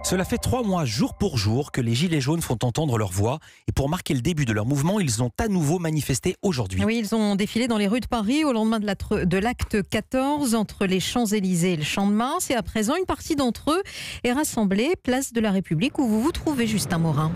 Cela fait 3 mois, jour pour jour, que les Gilets jaunes font entendre leur voix. Et pour marquer le début de leur mouvement, ils ont à nouveau manifesté aujourd'hui. Oui, ils ont défilé dans les rues de Paris au lendemain de l'acte 14 entre les Champs-Élysées et le Champ de Mars. Et à présent, une partie d'entre eux est rassemblée place de la République où vous vous trouvez, Justin Morin.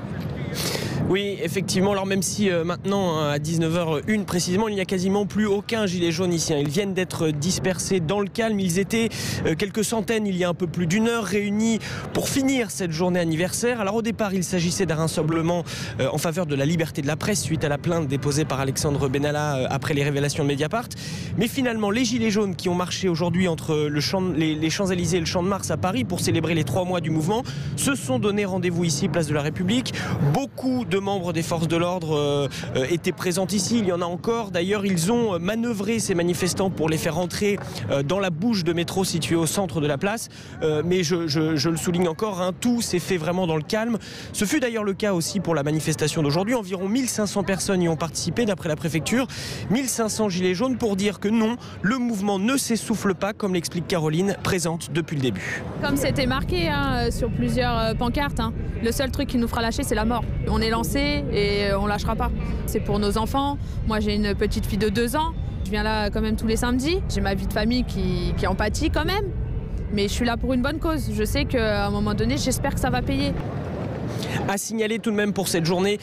Oui, effectivement. Alors même si maintenant, à 19h01 précisément, il n'y a quasiment plus aucun gilet jaune ici. Ils viennent d'être dispersés dans le calme. Ils étaient quelques centaines il y a un peu plus d'une heure réunis pour finir cette journée anniversaire. Alors au départ, il s'agissait d'un rassemblement en faveur de la liberté de la presse suite à la plainte déposée par Alexandre Benalla après les révélations de Mediapart. Mais finalement, les gilets jaunes qui ont marché aujourd'hui entre les Champs-Élysées et le Champ de Mars à Paris pour célébrer les 3 mois du mouvement se sont donné rendez-vous ici, place de la République. Beaucoup de membres des forces de l'ordre étaient présents ici. Il y en a encore. D'ailleurs, ils ont manœuvré ces manifestants pour les faire entrer dans la bouche de métro située au centre de la place. Mais je le souligne encore, tout s'est fait vraiment dans le calme. Ce fut d'ailleurs le cas aussi pour la manifestation d'aujourd'hui. Environ 1500 personnes y ont participé d'après la préfecture. 1500 gilets jaunes pour dire que non, le mouvement ne s'essouffle pas, comme l'explique Caroline, présente depuis le début. Comme c'était marqué sur plusieurs pancartes, le seul truc qui nous fera lâcher, c'est la mort. On est lancé et on lâchera pas. C'est pour nos enfants. Moi, j'ai une petite fille de 2 ans. Je viens là quand même tous les samedis. J'ai ma vie de famille qui en pâtit quand même. Mais je suis là pour une bonne cause. Je sais qu'à un moment donné, j'espère que ça va payer. À signaler tout de même pour cette journée,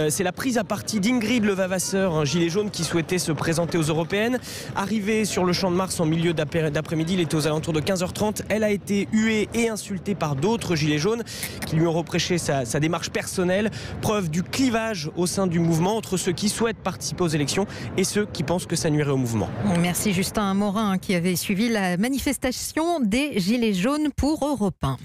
c'est la prise à partie d'Ingrid Levavasseur, un gilet jaune qui souhaitait se présenter aux Européennes. Arrivée sur le Champ de Mars en milieu d'après-midi, il était aux alentours de 15h30. Elle a été huée et insultée par d'autres gilets jaunes qui lui ont reproché sa démarche personnelle. Preuve du clivage au sein du mouvement entre ceux qui souhaitent participer aux élections et ceux qui pensent que ça nuirait au mouvement. Merci Justin Morin qui avait suivi la manifestation des Gilets jaunes pour Europe 1.